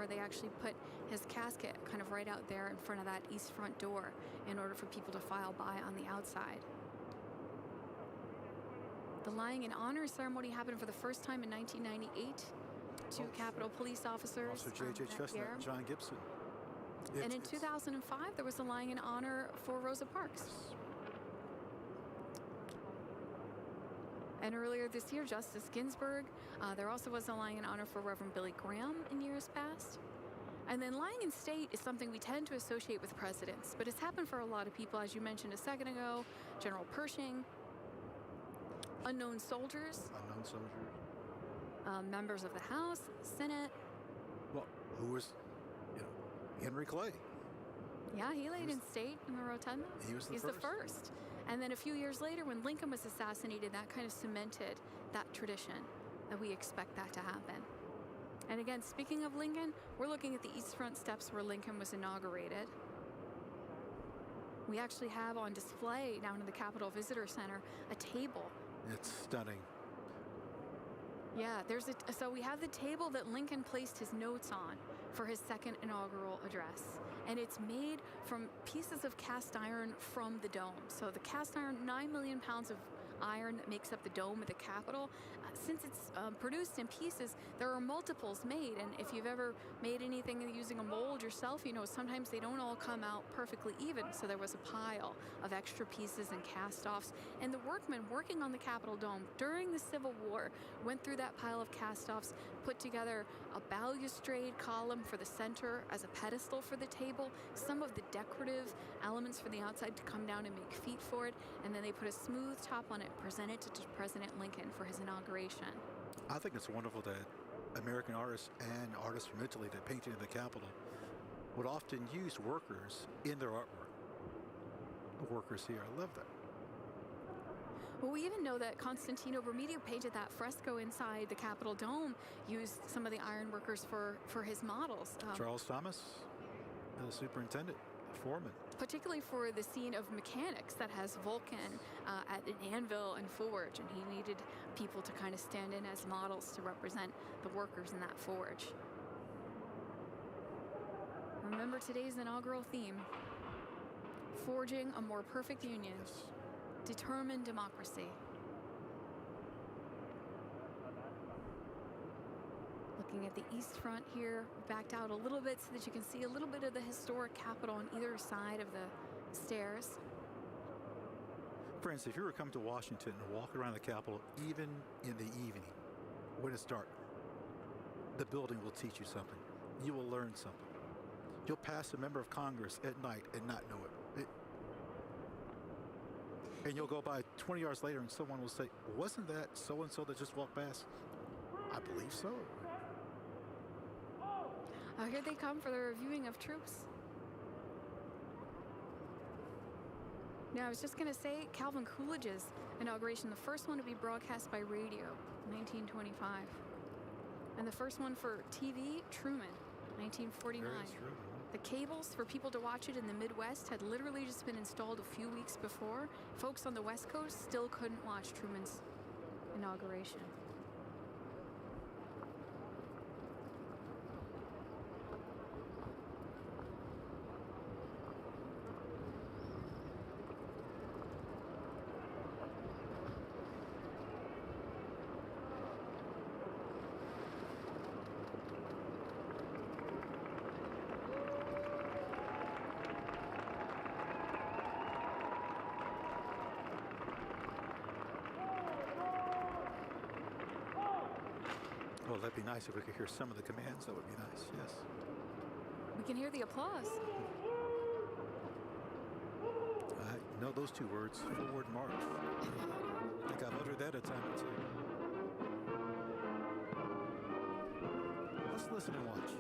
where they actually put his casket kind of right out there in front of that east front door in order for people to file by on the outside. The lying in honor ceremony happened for the first time in 1998. Two Capitol police officers. Also J.J. Chestnut and John Gibson. And in 2005, there was a lying in honor for Rosa Parks. And earlier this year, Justice Ginsburg. There also was a lying in honor for Reverend Billy Graham in years past. And then lying in state is something we tend to associate with presidents, but it's happened for a lot of people, as you mentioned a second ago. General Pershing, unknown soldiers. Members of the House, Senate. Well, who was, Henry Clay. Yeah, he laid in state in the rotunda. He's the first. And then a few years later, when Lincoln was assassinated, that kind of cemented that tradition that we expect that to happen. And again, speaking of Lincoln, we're looking at the east front steps where Lincoln was inaugurated. We actually have on display down in the Capitol Visitor Center a table. It's stunning. Yeah, so we have the table that Lincoln placed his notes on for his second inaugural address. And it's made from pieces of cast iron from the dome. So the cast iron, 9 million pounds of iron that makes up the dome of the Capitol. Since it's produced in pieces, there are multiples made. And if you've ever made anything using a mold yourself, sometimes they don't all come out perfectly even. So there was a pile of extra pieces and cast-offs. And the workmen working on the Capitol dome during the Civil War went through that pile of cast-offs, put together a balustrade column for the center as a pedestal for the table, some of the decorative elements for the outside to come down and make feet for it, and then they put a smooth top on it, presented to President Lincoln for his inauguration. I think it's wonderful that American artists and artists from Italy that painted in the Capitol would often use workers in their artwork. The workers here, I love that. Well, we even know that Constantino Brumidi, who painted that fresco inside the Capitol dome, used some of the iron workers for his models. Charles Thomas, the superintendent, the foreman. Particularly for the scene of mechanics that has Vulcan at an anvil and forge, and he needed people to kind of stand in as models to represent the workers in that forge. Remember today's inaugural theme: forging a more perfect union. Yes. Determined democracy. Looking at the east front here, backed out a little bit so that you can see a little bit of the historic Capitol on either side of the stairs. Friends, if you were to come to Washington and walk around the Capitol, even in the evening, when it's dark, the building will teach you something. You will learn something. You'll pass a member of Congress at night and not know it. And you'll go by 20 yards later and someone will say, wasn't that so-and-so that just walked past? I believe so. Here they come for the reviewing of troops. Now, I was just going to say, Calvin Coolidge's inauguration, the first one to be broadcast by radio, 1925. And the first one for TV, Truman, 1949. The cables for people to watch it in the Midwest had literally just been installed a few weeks before. Folks on the West Coast still couldn't watch Truman's inauguration. Well, that'd be nice if we could hear some of the commands. That would be nice, yes. We can hear the applause. I know those two words, forward march. I think I've uttered that a time or two. Let's listen and watch.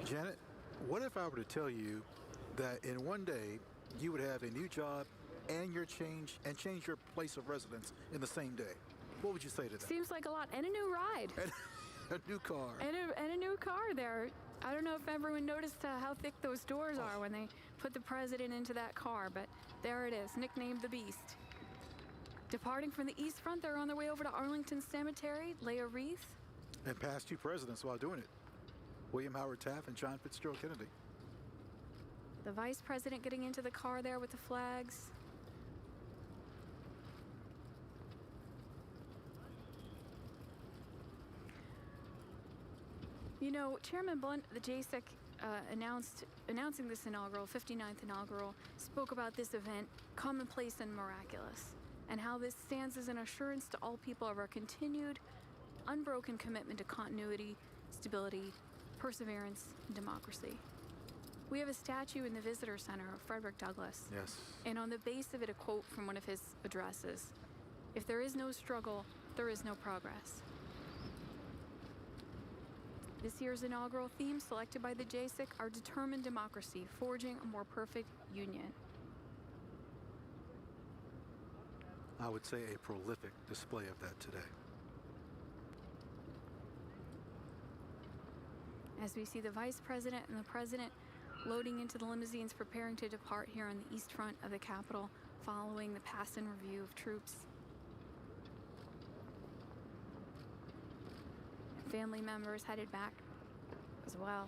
Janet, what if I were to tell you that in one day you would have a new job and change your place of residence in the same day? What would you say to that? Seems like a lot. And a new ride. A new car. And a new car there. I don't know if everyone noticed how thick those doors are when they put the president into that car, but there it is, nicknamed the Beast. Departing from the East Front, they're on their way over to Arlington Cemetery, lay a wreath. And past two presidents while doing it. William Howard Taft and John Fitzgerald Kennedy. The vice president getting into the car there with the flags. You know, Chairman Blunt, the JSEC, announcing this 59th inaugural, spoke about this event, commonplace and miraculous, and how this stands as an assurance to all people of our continued, unbroken commitment to continuity, stability, perseverance, and democracy. We have a statue in the Visitor Center of Frederick Douglass. Yes. And on the base of it, a quote from one of his addresses: "If there is no struggle, there is no progress." This year's inaugural theme, selected by the JSIC, "Our Determined Democracy, Forging a More Perfect Union." I would say a prolific display of that today. As we see the Vice President and the President loading into the limousines, preparing to depart here on the East Front of the Capitol, following the pass and review of troops. Family members headed back as well.